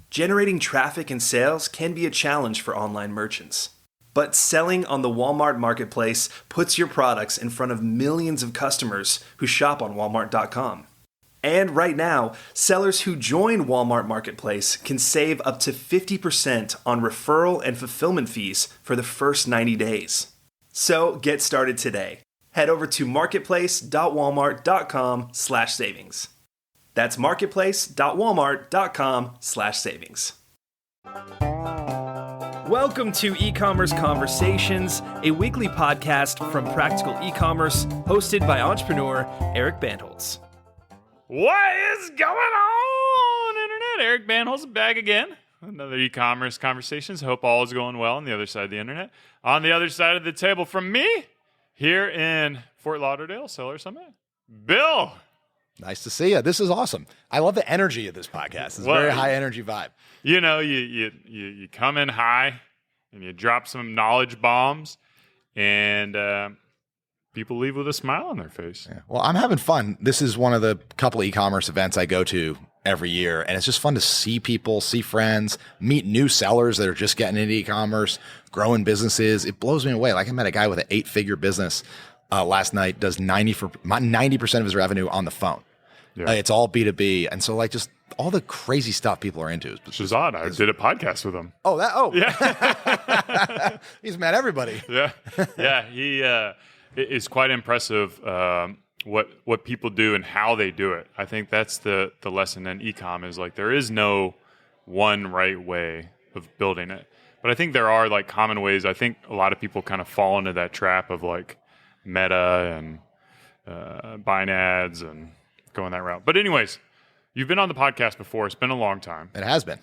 Generating traffic and sales can be a challenge for online merchants. But selling on the Walmart Marketplace puts your products in front of millions of customers who shop on Walmart.com. And right now, sellers who join Walmart Marketplace can save up to 50% on referral and fulfillment fees for the first 90 days. So get started today. Head over to marketplace.walmart.com/savings. That's marketplace.walmart.com/savings. Welcome to E-Commerce Conversations, a weekly podcast from Practical E-Commerce, hosted by entrepreneur Eric Bandholz. What is going on, Internet? Eric Bandholz back again. Another E-Commerce Conversations. Hope all is going well on the other side of the Internet. On the other side of the table from me, here in Fort Lauderdale, Seller Summit, Bill. Nice to see you. This is awesome. I love the energy of this podcast. It's a very high energy vibe. You know, you come in high and you drop some knowledge bombs, and people leave with a smile on their face. Yeah. Well, I'm having fun. This is one of the couple of e-commerce events I go to every year, and it's just fun to see people, see friends, meet new sellers that are just getting into e-commerce, growing businesses. It blows me away. Like, I met a guy with an 8-figure business last night, does 90% of his revenue on the phone. Yeah. It's all B2B. And so, like, just all the crazy stuff people are into. Which is odd. I did a podcast with him. Yeah. He's met everybody. Yeah. Yeah. He is quite impressive what people do and how they do it. I think that's the lesson in e-com is, like, there is no one right way of building it. But I think there are, like, common ways. I think a lot of people kind of fall into that trap of, like, Meta and buying ads and going that route. But anyways, you've been on the podcast before. It's been a long time. It has been.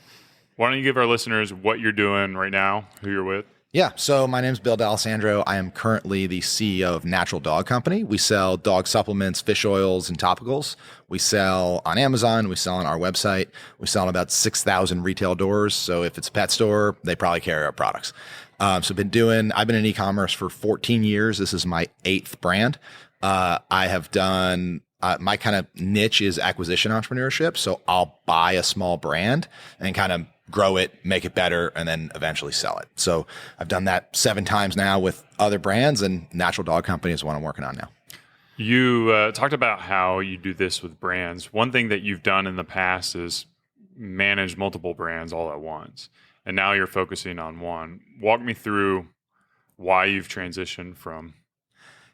Why don't you give our listeners what you're doing right now, who you're with? Yeah. So my name is Bill D'Alessandro. I am currently the CEO of Natural Dog Company. We sell dog supplements, fish oils, and topicals. We sell on Amazon. We sell on our website. We sell in about 6,000 retail doors. So if it's a pet store, they probably carry our products. I've been in e-commerce for 14 years. This is my 8th brand. I have done, my kind of niche is acquisition entrepreneurship. So I'll buy a small brand and kind of grow it, make it better, and then eventually sell it. So I've done that 7 times now with other brands, and Natural Dog Company is what I'm working on now. You talked about how you do this with brands. One thing that you've done in the past is manage multiple brands all at once. And now you're focusing on one. Walk me through why you've transitioned from.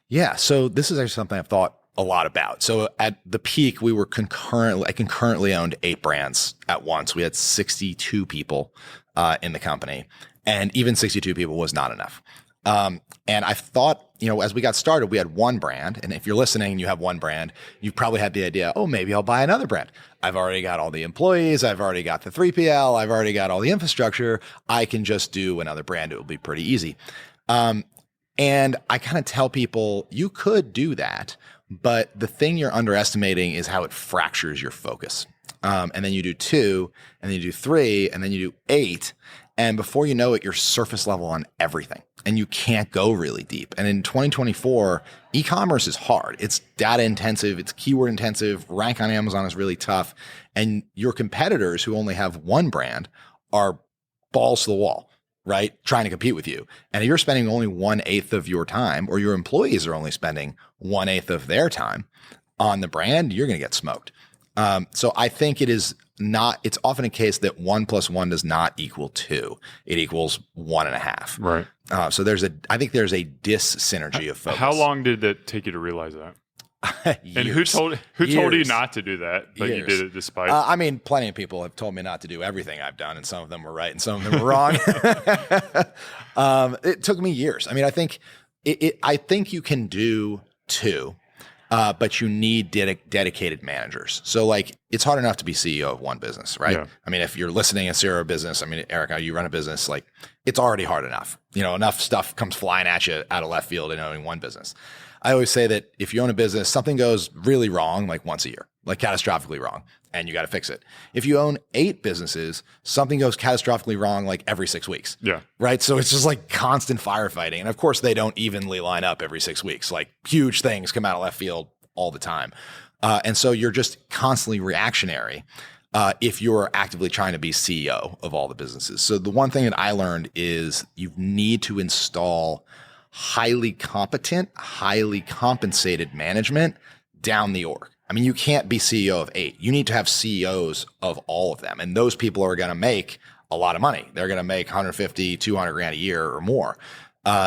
Yeah. So this is actually something I've thought a lot about. So at the peak, I concurrently owned 8 brands at once. We had 62 people in the company, and even 62 people was not enough. And I thought, as we got started, we had one brand. And if you're listening and you have one brand, you've probably had the idea, oh, maybe I'll buy another brand. I've already got all the employees. I've already got the 3PL. I've already got all the infrastructure. I can just do another brand. It will be pretty easy. And I kind of tell people you could do that, but the thing you're underestimating is how it fractures your focus. And then you do 2, and then you do 3, and then you do 8. And before you know it, you're surface level on everything, and you can't go really deep. And in 2024, e-commerce is hard. It's data intensive. It's keyword intensive. Rank on Amazon is really tough. And your competitors who only have one brand are balls to the wall, right? Trying to compete with you. And if you're spending only 1/8 of your time, or your employees are only spending 1/8 of their time on the brand, you're going to get smoked. So I think it's often a case that 1 + 1 does not equal 2. It equals 1.5. Right. So I think there's a dis-synergy of focus. How long did it take you to realize that? Years. And who told you not to do that, but you did it despite? Plenty of people have told me not to do everything I've done, and some of them were right and some of them were wrong. It took me years. I think I think you can do 2, but you need dedicated managers. So, like, it's hard enough to be CEO of one business, right? Yeah. If you're listening as CEO of a business, Eric, you run a business, like, it's already hard enough. Enough stuff comes flying at you out of left field in owning one business. I always say that if you own a business, something goes really wrong like once a year, like catastrophically wrong, and you got to fix it. If you own 8 businesses, something goes catastrophically wrong like every 6 weeks. Yeah. Right. So it's just like constant firefighting. And of course, they don't evenly line up every 6 weeks. Like, huge things come out of left field all the time. And so you're just constantly reactionary. if you're actively trying to be CEO of all the businesses. So the one thing that I learned is you need to install highly competent, highly compensated management down the org. I mean, you can't be CEO of 8. You need to have CEOs of all of them. And those people are going to make a lot of money. They're going to make 150, 200 grand a year or more.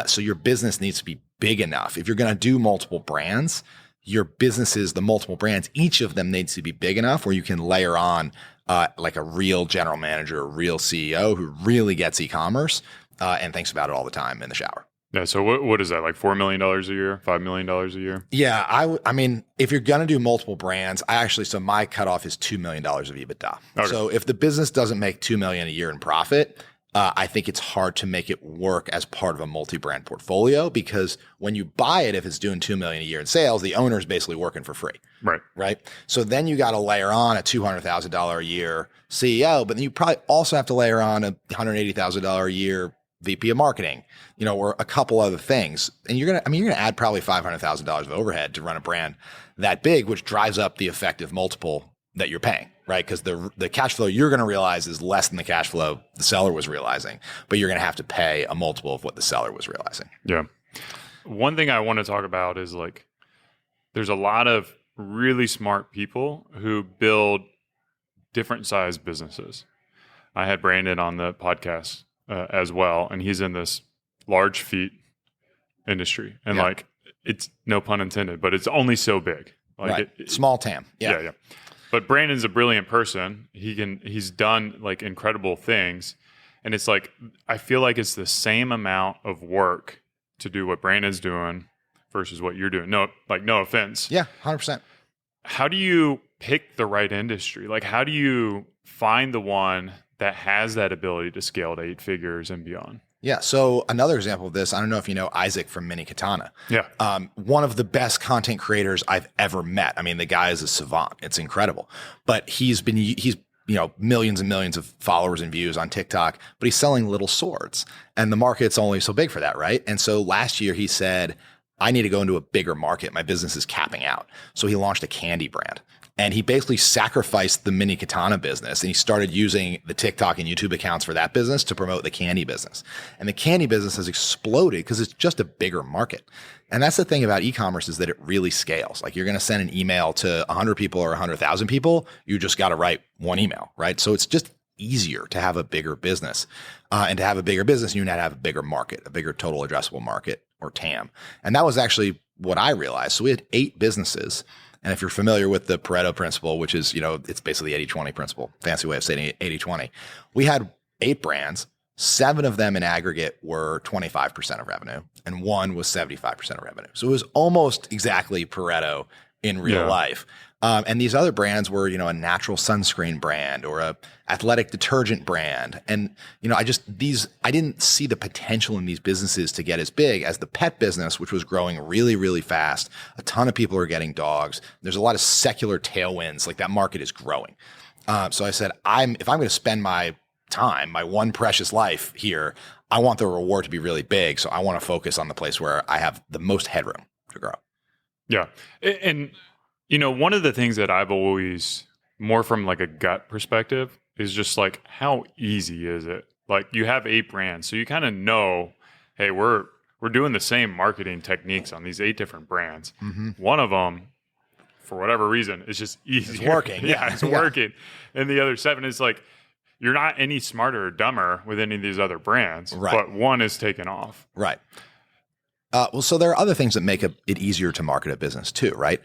So your business needs to be big enough. If you're going to do multiple brands, your businesses, the multiple brands, each of them needs to be big enough where you can layer on like a real general manager, a real CEO who really gets e-commerce and thinks about it all the time in the shower. Yeah. So what is that, like $4 million a year, $5 million a year? Yeah. I mean, if you're going to do multiple brands, so my cutoff is $2 million of EBITDA. Okay. So if the business doesn't make $2 million a year in profit, I think it's hard to make it work as part of a multi-brand portfolio, because when you buy it, if it's doing $2 million a year in sales, the owner is basically working for free. Right. So then you got to layer on a $200,000 a year CEO, but then you probably also have to layer on a $180,000 a year VP of marketing, or a couple other things. And you're going to add probably $500,000 of overhead to run a brand that big, which drives up the effective multiple that you're paying, right? Because the cash flow you're going to realize is less than the cash flow the seller was realizing, but you're going to have to pay a multiple of what the seller was realizing. Yeah. One thing I want to talk about is like, there's a lot of really smart people who build different size businesses. I had Brandon on the podcast as well, and he's in this large feet industry, and like, it's no pun intended, but it's only so big. Like small TAM. Yeah. But Brandon's a brilliant person. He's done like incredible things, and it's like, I feel like it's the same amount of work to do what Brandon's doing versus what you're doing. No offense. Yeah, 100%. How do you pick the right industry? Like, how do you find the one that has that ability to scale to 8 figures and beyond? Yeah. So another example of this, I don't know if you know Isaac from Mini Katana. Yeah. One of the best content creators I've ever met. I mean, the guy is a savant. It's incredible. But he's millions and millions of followers and views on TikTok, but he's selling little swords, and the market's only so big for that, right? And so last year he said, I need to go into a bigger market. My business is capping out. So he launched a candy brand. And he basically sacrificed the Mini Katana business, and he started using the TikTok and YouTube accounts for that business to promote the candy business. And the candy business has exploded because it's just a bigger market. And that's the thing about e-commerce, is that it really scales. Like, you're going to send an email to 100 people or 100,000 people. You just got to write one email, right? So it's just easier to have a bigger business. And to have a bigger business, you need to have a bigger market, a bigger total addressable market, or TAM. And that was actually what I realized. So we had 8 businesses. And if you're familiar with the Pareto principle, which is, it's basically the 80-20 principle, fancy way of saying 80-20, we had 8 brands. 7 of them in aggregate were 25% of revenue, and 1 was 75% of revenue. So it was almost exactly Pareto in real life. And these other brands were, a natural sunscreen brand or a athletic detergent brand. And, I didn't see the potential in these businesses to get as big as the pet business, which was growing really, really fast. A ton of people are getting dogs. There's a lot of secular tailwinds. Like, that market is growing. So I said, if I'm going to spend my time, my one precious life here, I want the reward to be really big. So I want to focus on the place where I have the most headroom to grow. Yeah. And one of the things that I've always, more from like a gut perspective, is just like, how easy is it? Like, you have 8 brands, so you kind of know, hey, we're doing the same marketing techniques on these 8 different brands. Mm-hmm. One of them, for whatever reason, is just easy. It's working. It's working. And the other 7 is like, you're not any smarter or dumber with any of these other brands, but one is taken off. Right. So there are other things that make it easier to market a business too, right?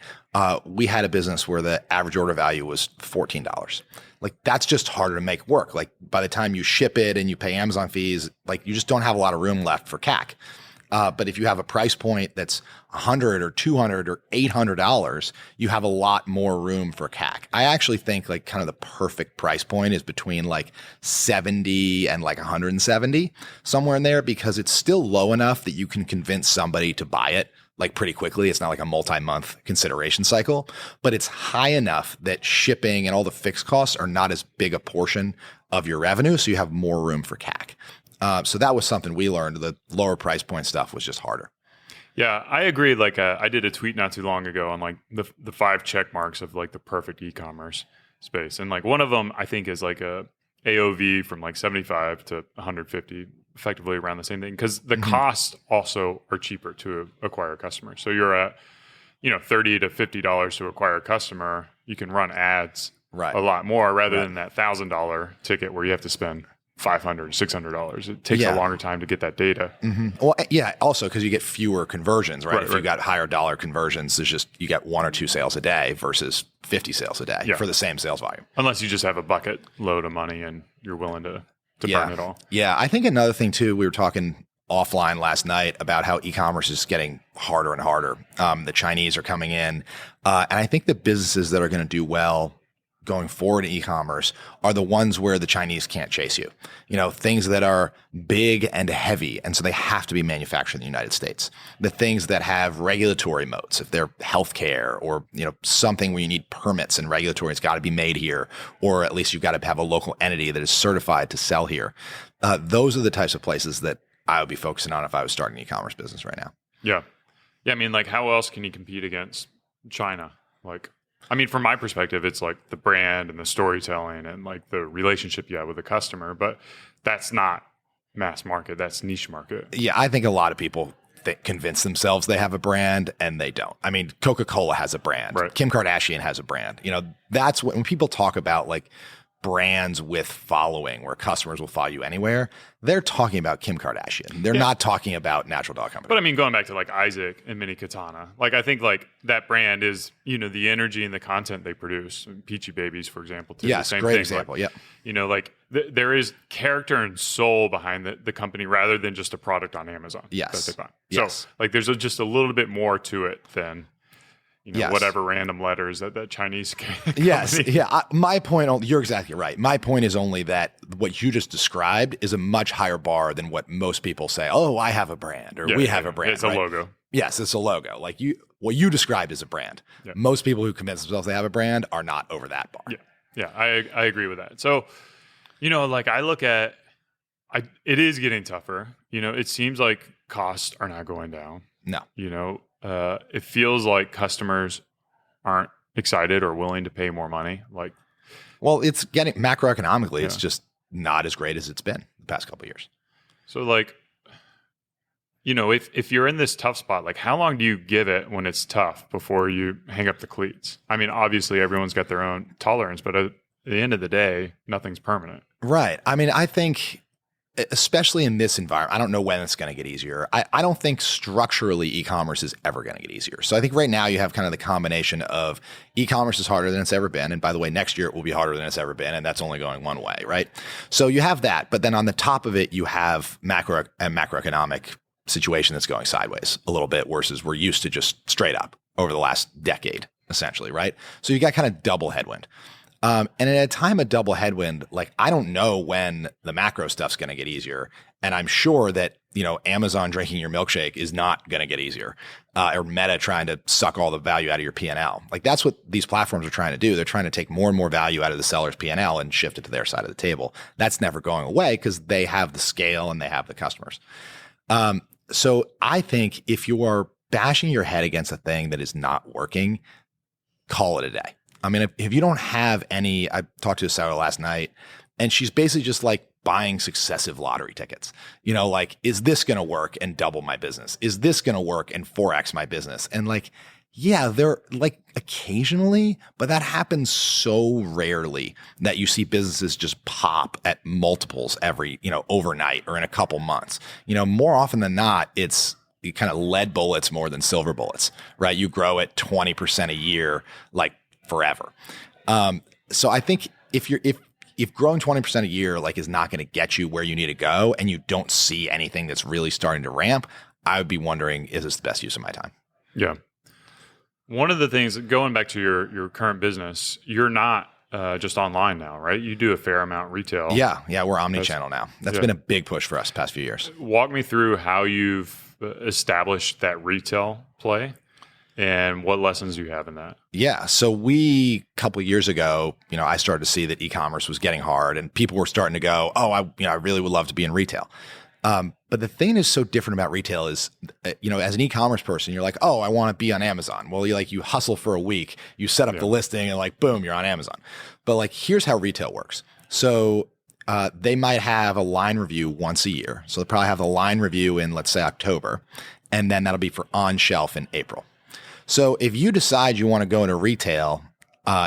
We had a business where the average order value was $14. Like, that's just harder to make work. Like, by the time you ship it and you pay Amazon fees, like, you just don't have a lot of room left for CAC. But if you have a price point that's $100 or $200 or $800, you have a lot more room for CAC. I actually think like kind of the perfect price point is between like 70 and like 170, somewhere in there, because it's still low enough that you can convince somebody to buy it like pretty quickly. It's not like a multi-month consideration cycle, but it's high enough that shipping and all the fixed costs are not as big a portion of your revenue. So you have more room for CAC. So that was something we learned. The lower price point stuff was just harder. Yeah, I agree. Like, I did a tweet not too long ago on like the 5 check marks of like the perfect e-commerce. space. And like one of them, I think, is like a AOV from like 75 to 150, effectively around the same thing, because the costs also are cheaper to acquire a customer. So you're at, $30 to $50 to acquire a customer. You can run ads a lot more rather than that $1,000 ticket where you have to spend $500, $600. It takes a longer time to get that data. Well, yeah. Also, because you get fewer conversions, right? If you got higher dollar conversions, there's just you get 1 or 2 sales a day versus 50 sales a day for the same sales volume. Unless you just have a bucket load of money and you're willing to burn it all. Yeah, I think another thing too. We were talking offline last night about how e-commerce is getting harder and harder. The Chinese are coming in, and I think the businesses that are going to do well going forward in e-commerce are the ones where the Chinese can't chase you. Things that are big and heavy, and so they have to be manufactured in the United States. The things that have regulatory moats, if they're healthcare or something where you need permits and regulatory, it's got to be made here, or at least you've got to have a local entity that is certified to sell here. Those are the types of places that I would be focusing on if I was starting an e-commerce business right now. Yeah. I mean, like, how else can you compete against China? From my perspective, it's like the brand and the storytelling and like the relationship you have with the customer, but that's not mass market. That's niche market. Yeah. I think a lot of people convince themselves they have a brand and they don't. I mean, Coca-Cola has a brand. Right. Kim Kardashian has a brand. That's when people talk about like brands with following where customers will follow you anywhere, they're talking about Kim Kardashian. They're not talking about Natural Dog Company. But I mean, going back to like Isaac and Mini Katana, like I think like that brand is, the energy and the content they produce. Peachy Babies, for example, too. Yes, the same great thing. example. Like, there is character and soul behind the company rather than just a product on Amazon. Yes. That they buy. Yes. So like there's just a little bit more to it than whatever random letters that Chinese company. Yes. Yeah. My point, you're exactly right. My point is only that what you just described is a much higher bar than what most people say. Oh, I have a brand or we have a brand. It's a logo. Yes, it's a logo. Like what you described is a brand. Yeah. Most people who convince themselves they have a brand are not over that bar. Yeah. I agree with that. So, like I look at, it is getting tougher. It seems like costs are not going down. No. It feels like customers aren't excited or willing to pay more money. Well, it's getting macroeconomically, it's just not as great as it's been the past couple of years. So if you're in this tough spot, like how long do you give it when it's tough before you hang up the cleats? I mean, obviously everyone's got their own tolerance, but at the end of the day, nothing's permanent. Right. I mean, I think especially in this environment, I don't know when it's going to get easier. I don't think structurally e-commerce is ever going to get easier. So I think right now you have kind of the combination of e-commerce is harder than it's ever been. And by the way, next year it will be harder than it's ever been. And that's only going one way, right? So you have that. But then on the top of it, you have macroeconomic situation that's going sideways a little bit versus we're used to just straight up over the last decade, essentially, right? So you got kind of double headwind. And at a time of double headwind, like I don't know when the macro stuff's going to get easier. And I'm sure that, Amazon drinking your milkshake is not going to get easier, or Meta trying to suck all the value out of your P&L. Like that's what these platforms are trying to do. They're trying to take more and more value out of the seller's P&L and shift it to their side of the table. That's never going away because they have the scale and they have the customers. So I think if you are bashing your head against a thing that is not working, call it a day. I mean, if you don't have any, I talked to a seller last night and she's basically just like buying successive lottery tickets, like, is this going to work and double my business? Is this going to work and 4X my business? And like, yeah, they're like occasionally, but that happens so rarely that you see businesses just pop at multiples every, overnight or in a couple months. More often than not, it's kind of lead bullets more than silver bullets, right? You grow at 20% a year, like forever. So I think if growing 20% a year like is not going to get you where you need to go and you don't see anything that's really starting to ramp, I would be wondering, is this the best use of my time? Yeah. One of the things, going back to your current business, you're not just online now, right? You do a fair amount retail. Yeah, we're omnichannel now. That's been a big push for us the past few years. Walk me through how you've established that retail play and what lessons do you have in that? Yeah. So a couple of years ago, I started to see that e-commerce was getting hard and people were starting to go, oh, I really would love to be in retail. But the thing is so different about retail is, as an e-commerce person, you're like, oh, I want to be on Amazon. Well, you hustle for a week, you set up the listing and like, boom, you're on Amazon. But like, here's how retail works. So they might have a line review once a year. So they'll probably have a line review in, let's say, October, and then that'll be for on shelf in April. So if you decide you want to go into retail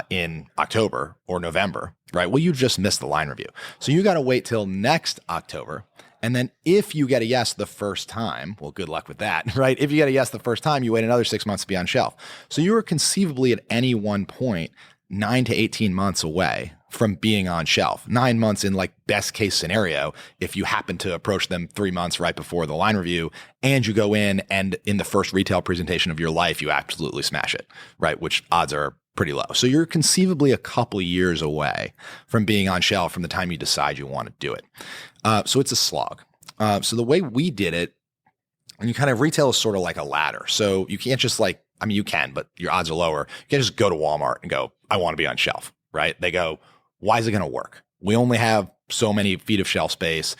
in October or November, right? Well, you just missed the line review. So you got to wait till next October. And then if you get a yes the first time, well, good luck with that, right? If you get a yes the first time, you wait another 6 months to be on shelf. So you are conceivably at any one point 9 to 18 months away from being on shelf. 9 months in like best case scenario, if you happen to approach them 3 months right before the line review and you go in and in the first retail presentation of your life, you absolutely smash it, right? Which odds are pretty low. So you're conceivably a couple of years away from being on shelf from the time you decide you want to do it. So it's a slog. So the way we did it, and you kind of retail is sort of like a ladder. So you can't just you can, but your odds are lower. You can't just go to Walmart and go, I want to be on shelf, right? They go, why is it going to work? We only have so many feet of shelf space.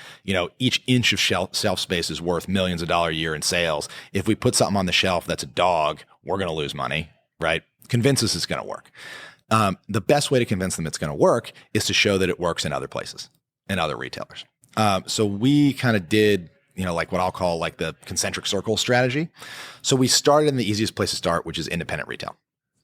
Each inch of shelf space is worth millions of dollars a year in sales. If we put something on the shelf that's a dog, we're going to lose money, right? Convince us it's going to work. The best way to convince them it's going to work is to show that it works in other places, in other retailers. So we kind of did, like what I'll call like the concentric circle strategy. So we started in the easiest place to start, which is independent retail,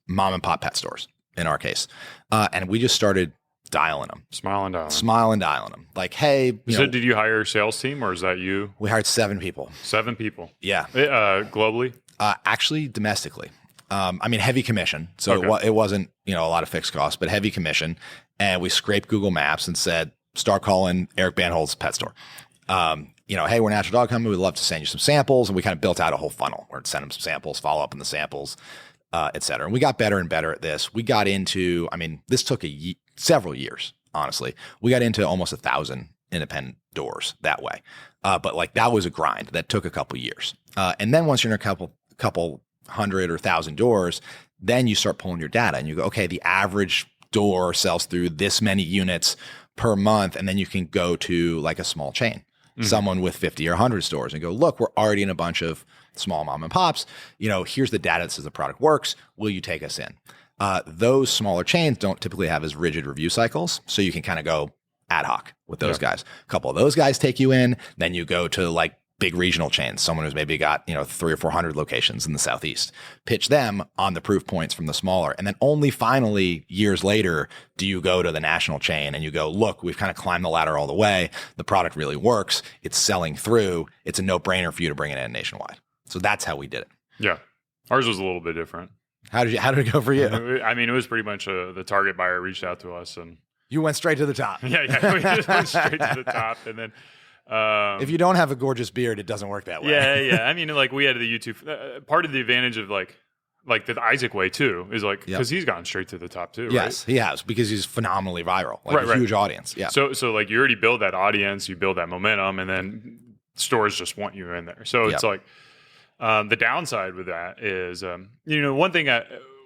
mom and pop pet stores in our case. And we just started dialing them. Smile and dialing them. Like, hey. So did you hire a sales team or is that you? We hired 7 people. 7 people? Yeah. Globally? Actually, domestically. Heavy commission. So okay. It wasn't, a lot of fixed costs, but heavy commission. And we scraped Google Maps and said, start calling Eric Banholz's pet store. Hey, we're a natural dog company. We'd love to send you some samples. And we kind of built out a whole funnel where to send them some samples, follow up on the samples, et cetera. And we got better and better at this. We got into, this took several years, honestly. We got into almost 1,000 independent doors that way. But like that was a grind that took a couple years. And then once you're in a couple hundred or 1,000 doors, then you start pulling your data and you go, okay, the average door sells through this many units per month. And then you can go to like a small chain, someone with 50 or 100 stores and go, look, we're already in a bunch of small mom and pops. Here's the data that says the product works. Will you take us in? Those smaller chains don't typically have as rigid review cycles. So you can kind of go ad hoc with those guys. A couple of those guys take you in. Then you go to like big regional chains, someone who's maybe got, 300 or 400 locations in the Southeast, pitch them on the proof points from the smaller. And then only finally years later, do you go to the national chain and you go, look, we've kind of climbed the ladder all the way. The product really works. It's selling through. It's a no brainer for you to bring it in nationwide. So that's how we did it. Yeah. Ours was a little bit different. How did it go for you? It was pretty much the target buyer reached out to us and you went straight to the top. Yeah. We just went straight to the top. And then, if you don't have a gorgeous beard, it doesn't work that way. Yeah. We had the YouTube. Part of the advantage of like the Isaac way too is like because he's gone straight to the top too. Yes, right? He has because he's phenomenally viral, a huge audience. Yeah. So like you already build that audience, you build that momentum, and then stores just want you in there. So it's like the downside with that is one thing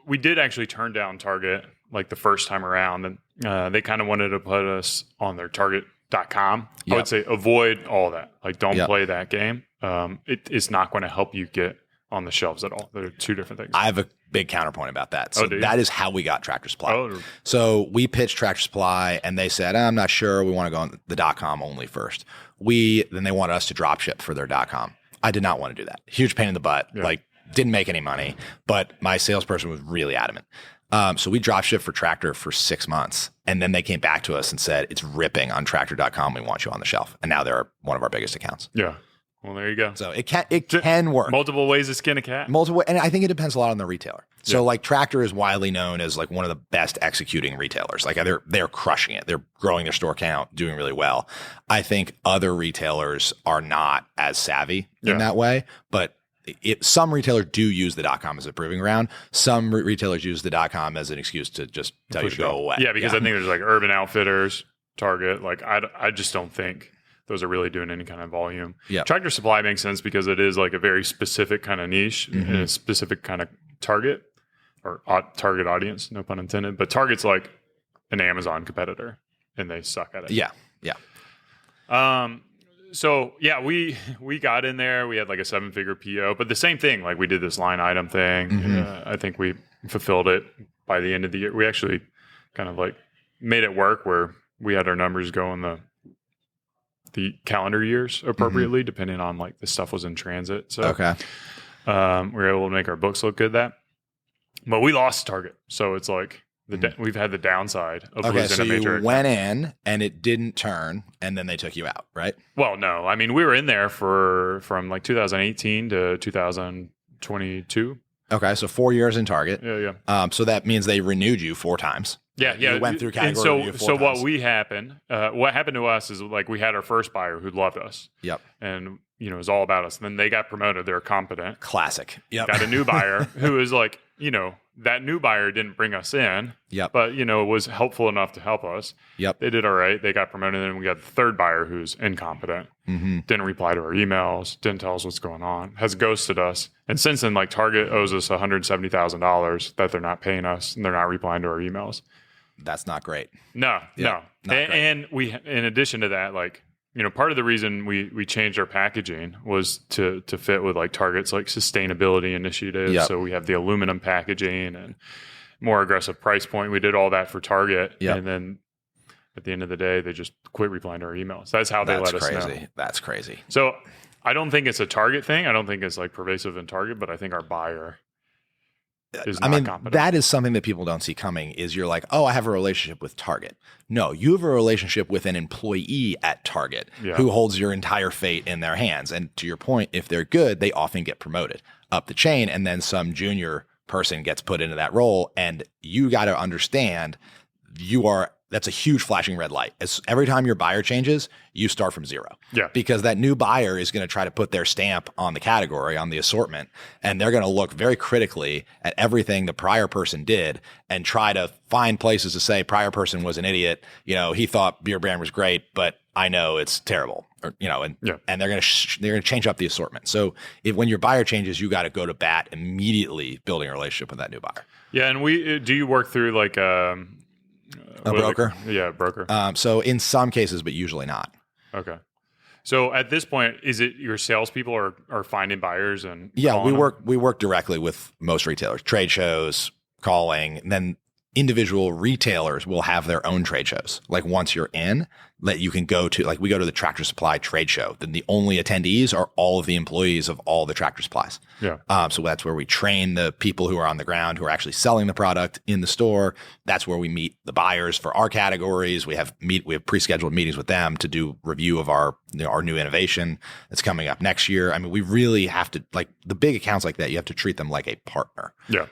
we did actually turn down Target like the first time around, and they kind of wanted to put us on their Target.com. I would say avoid all that. Like, don't play that game. It's not going to help you get on the shelves at all. They're two different things. I have a big counterpoint about that. So that is how we got Tractor Supply. So we pitched Tractor Supply, and they said, I'm not sure. We want to go on the .com only first. Then they wanted us to drop ship for their .com. I did not want to do that. Huge pain in the butt. Yeah. Didn't make any money, but my salesperson was really adamant. So we drop shipped for Tractor for 6 months. And then they came back to us and said, it's ripping on Tractor.com. We want you on the shelf. And now they're one of our biggest accounts. Yeah. Well, there you go. So it can work. Multiple ways to skin a cat. And I think it depends a lot on the retailer. So Tractor is widely known as one of the best executing retailers. They're crushing it. They're growing their store count, doing really well. I think other retailers are not as savvy in that way, but some retailers do use the .com as a proving ground. Some retailers use the .com as an excuse to just tell you to go away. Yeah, because I think there's Urban Outfitters, Target. I just don't think those are really doing any kind of volume. Yeah. Tractor Supply makes sense because it is a very specific kind of niche and a specific kind of target or target audience, no pun intended. But Target's like an Amazon competitor and they suck at it. Yeah. So yeah, we got in there. We had like a 7-figure PO, but the same thing. Like we did this line item thing. I think we fulfilled it by the end of the year. We actually kind of like made it work where we had our numbers go in the calendar years appropriately, depending on like the stuff was in transit. So Okay. we were able to make our books look good but we lost target. So it's like we've had the downside of Okay, losing so a major you account. went in and it didn't turn, and then they took you out, right? Well, no. I mean, we were in there from like 2018 to 2022. Okay, so 4 years in Target. Yeah. So that means they renewed you 4 times. Yeah. You went through category and review 4 so times. what happened to us is like we had our first buyer who loved us. Yep. And it was all about us. And then they got promoted. They're competent. Classic. Yep. Got a new buyer who is like, that new buyer didn't bring us in. Yep. But was helpful enough to help us. Yep. They did all right. They got promoted. And then we got the third buyer who's incompetent. Didn't reply to our emails. Didn't tell us what's going on. Has ghosted us. And since then, like Target owes us $170,000 that they're not paying us and they're not replying to our emails. That's not great. No. Not great. And we, in addition to that, like, part of the reason we changed our packaging was to fit with like Target's like sustainability initiatives. Yep. So we have the aluminum packaging and more aggressive price point. We did all that for Target. Yep. And then at the end of the day, they just quit replying to our emails. That's how they let us know. That's crazy. So I don't think it's a Target thing. I don't think it's like pervasive in Target, but I think our buyer is not competent. That is something that people don't see coming is you're like, oh, I have a relationship with Target. No, you have a relationship with an employee at Target who holds your entire fate in their hands. And to your point, if they're good, they often get promoted up the chain. And then some junior person gets put into that role. And you got to understand that's a huge flashing red light. Every time your buyer changes, you start from zero. Yeah. Because that new buyer is going to try to put their stamp on the category, on the assortment, and they're going to look very critically at everything the prior person did and try to find places to say prior person was an idiot. He thought beer brand was great, but I know it's terrible. And they're going to change up the assortment. So when your buyer changes, you got to go to bat immediately building a relationship with that new buyer. Yeah. And do you work through like a broker? Broker. So in some cases, but usually not. Okay. So at this point, is it your salespeople are finding buyers and we work directly with most retailers, trade shows, calling, and then individual retailers will have their own trade shows. Like once you're in, that you can go to, like we go to the Tractor Supply trade show. Then the only attendees are all of the employees of all the Tractor Supplies. Yeah. So that's where we train the people who are on the ground, who are actually selling the product in the store. That's where we meet the buyers for our categories. We have pre-scheduled meetings with them to do review of our new innovation that's coming up next year. I mean, we really have to, like the big accounts like that, you have to treat them like a partner. Yeah.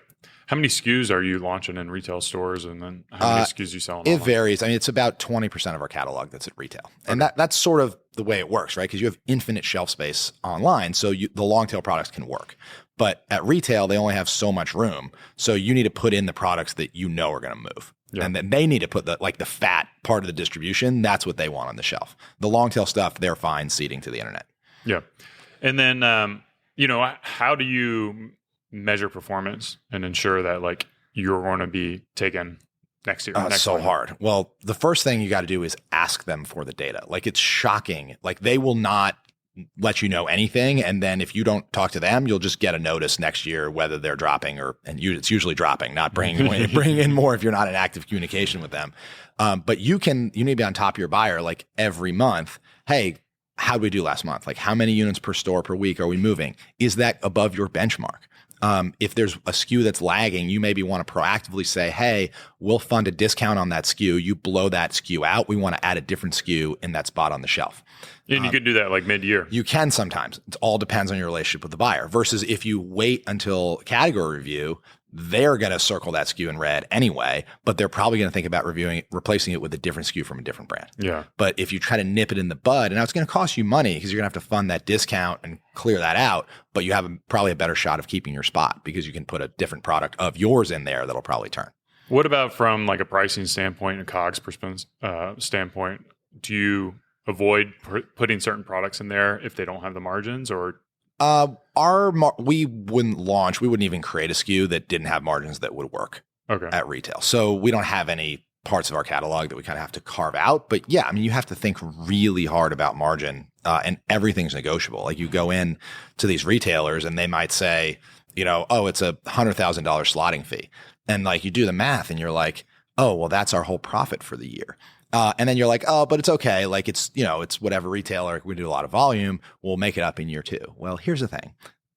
How many SKUs are you launching in retail stores, and then how many SKUs you selling online? It varies. I mean, it's about 20% of our catalog that's at retail. And that's sort of the way it works, right? Because you have infinite shelf space online, so the long tail products can work. But at retail, they only have so much room. So you need to put in the products that you know are going to move. Yeah. And then they need to put the fat part of the distribution. That's what they want on the shelf. The long tail stuff, they're fine seeding to the internet. Yeah. And then, how do you measure performance and ensure that like you're going to be taken next year? Hard. Well, the first thing you got to do is ask them for the data. Like it's shocking. Like they will not let you know anything. And then if you don't talk to them, you'll just get a notice next year, whether they're dropping it's usually dropping, not bringing in more if you're not in active communication with them. But you need to be on top of your buyer like every month. Hey, how did we do last month? Like how many units per store per week are we moving? Is that above your benchmark? If there's a SKU that's lagging, you maybe want to proactively say, hey, we'll fund a discount on that SKU. You blow that SKU out. We want to add a different SKU in that spot on the shelf. And you could do that like mid-year. You can sometimes. It all depends on your relationship with the buyer. Versus if you wait until category review, they're going to circle that SKU in red anyway, but they're probably going to think about replacing it with a different SKU from a different brand. Yeah. But if you try to nip it in the bud, and now it's going to cost you money because you're going to have to fund that discount and clear that out, but you have probably a better shot of keeping your spot because you can put a different product of yours in there that'll probably turn. What about from like a pricing standpoint and COGS standpoint? Do you avoid putting certain products in there if they don't have the margins, or? We wouldn't even create a SKU that didn't have margins that would work at retail. So we don't have any parts of our catalog that we kind of have to carve out. But yeah, I mean, you have to think really hard about margin, and everything's negotiable. Like you go in to these retailers and they might say, oh, it's a $100,000 slotting fee. And like you do the math and you're like, oh, well, that's our whole profit for the year. And then you're like, oh, but it's okay. Like it's whatever retailer, we do a lot of volume, we'll make it up in year 2. Well, here's the thing.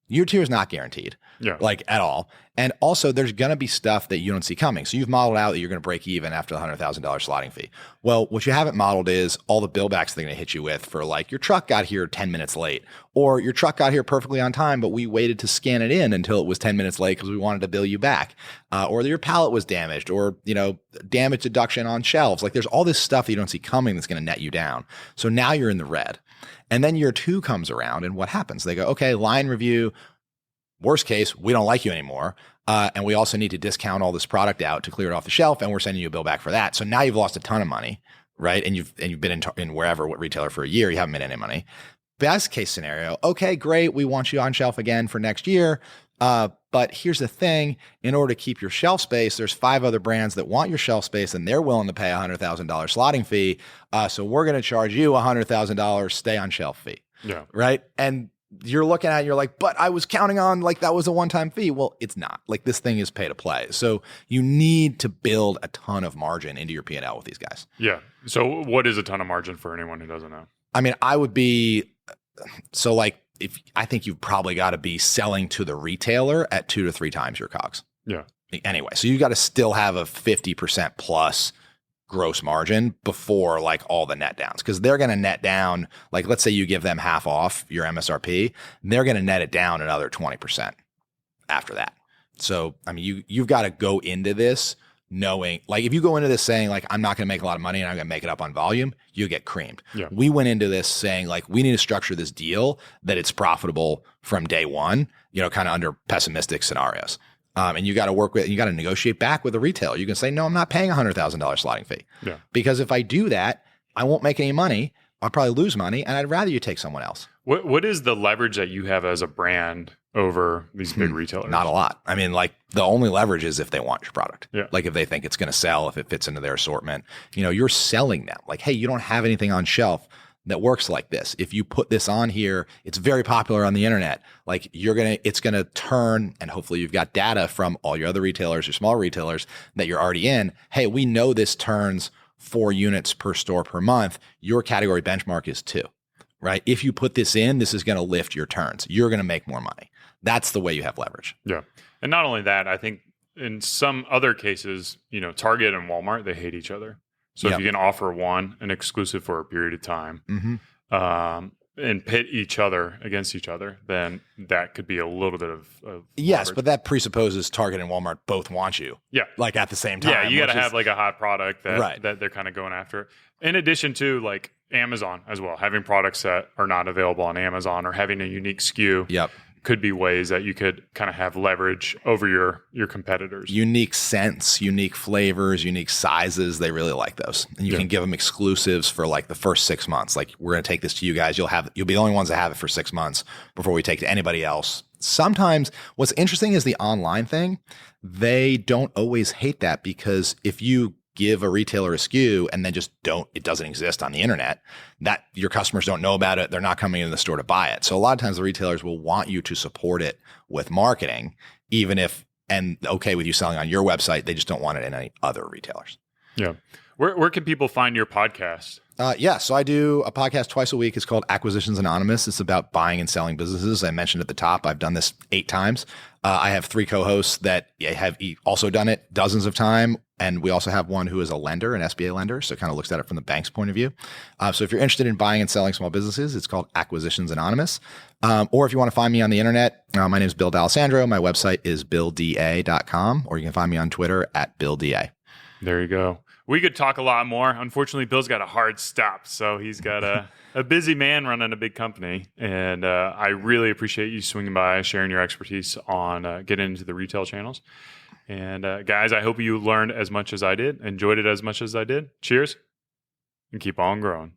Year 2 is not guaranteed, like at all. And also there's going to be stuff that you don't see coming. So you've modeled out that you're going to break even after the $100,000 slotting fee. Well, what you haven't modeled is all the billbacks they're going to hit you with for like your truck got here 10 minutes late, or your truck got here perfectly on time, but we waited to scan it in until it was 10 minutes late because we wanted to bill you back, or your pallet was damaged, or, damage deduction on shelves. Like there's all this stuff that you don't see coming that's going to net you down. So now you're in the red. And then year 2 comes around and what happens? They go, okay, line review. Worst case, we don't like you anymore. And we also need to discount all this product out to clear it off the shelf. And we're sending you a bill back for that. So now you've lost a ton of money, right? And you've been in wherever, what retailer for a year, you haven't made any money. Best case scenario, okay, great. We want you on shelf again for next year. But here's the thing, in order to keep your shelf space, there's 5 other brands that want your shelf space and they're willing to pay a $100,000 slotting fee. So we're going to charge you a $100,000 stay on shelf fee. Yeah. Right. And you're looking at it, you're like, but I was counting on like that was a one-time fee. Well, it's not. Like this thing is pay to play. So you need to build a ton of margin into your P&L with these guys. Yeah. So what is a ton of margin for anyone who doesn't know? I mean, if I think you've probably got to be selling to the retailer at 2 to 3 times your COGS. Yeah. Anyway, so you got to still have a 50% plus gross margin before like all the net downs, because they're going to net down, like let's say you give them half off your MSRP, they're going to net it down another 20% after that. So, I mean, you've got to go into this knowing, like if you go into this saying like, I'm not going to make a lot of money and I'm going to make it up on volume, you get creamed. Yeah. We went into this saying like, we need to structure this deal that it's profitable from day one, kind of under pessimistic scenarios. And you got to work with, you got to negotiate back with a retailer. You can say, no, I'm not paying $100,000 slotting fee. Yeah. Because if I do that, I won't make any money. I'll probably lose money, and I'd rather you take someone else. What is the leverage that you have as a brand over these big retailers? Not a lot. I mean, like the only leverage is if they want your product. Yeah. Like if they think it's going to sell, if it fits into their assortment, you're selling them. Like, hey, you don't have anything on shelf that works like this. If you put this on here, it's very popular on the internet. Like it's going to turn, and hopefully you've got data from all your other retailers or small retailers that you're already in. Hey, we know this turns 4 units per store per month. Your category benchmark is 2, right? If you put this in, this is going to lift your turns. You're going to make more money. That's the way you have leverage. Yeah. And not only that, I think in some other cases, Target and Walmart, they hate each other. So if you can offer one, an exclusive for a period of time, and pit each other against each other, then that could be a little bit of yes, leverage. But that presupposes Target and Walmart both want you. Yeah. Like at the same time. Yeah, you got to have like a hot product that they're kind of going after. In addition to like Amazon as well, having products that are not available on Amazon or having a unique SKU. Yep. Could be ways that you could kind of have leverage over your competitors. Unique scents, unique flavors, unique sizes. They really like those. And you can give them exclusives for like the first 6 months. Like we're going to take this to you guys. You'll be the only ones that have it for 6 months before we take it to anybody else. Sometimes what's interesting is the online thing. They don't always hate that, because if you give a retailer a SKU and then it doesn't exist on the internet, that your customers don't know about it. They're not coming into the store to buy it. So a lot of times the retailers will want you to support it with marketing, even if, and okay with you selling on your website, they just don't want it in any other retailers. Yeah. Where can people find your podcast? So I do a podcast twice a week. It's called Acquisitions Anonymous. It's about buying and selling businesses. I mentioned at the top, I've done this 8 times. I have 3 co-hosts that have also done it dozens of times. And we also have one who is a lender, an SBA lender. So it kind of looks at it from the bank's point of view. So if you're interested in buying and selling small businesses, it's called Acquisitions Anonymous. Or if you want to find me on the internet, my name is Bill D'Alessandro. My website is BillDA.com, or you can find me on Twitter at BillDA. There you go. We could talk a lot more. Unfortunately, Bill's got a hard stop. So he's got a busy man running a big company. And I really appreciate you swinging by, sharing your expertise on getting into the retail channels. And guys, I hope you learned as much as I did, enjoyed it as much as I did. Cheers, and keep on growing.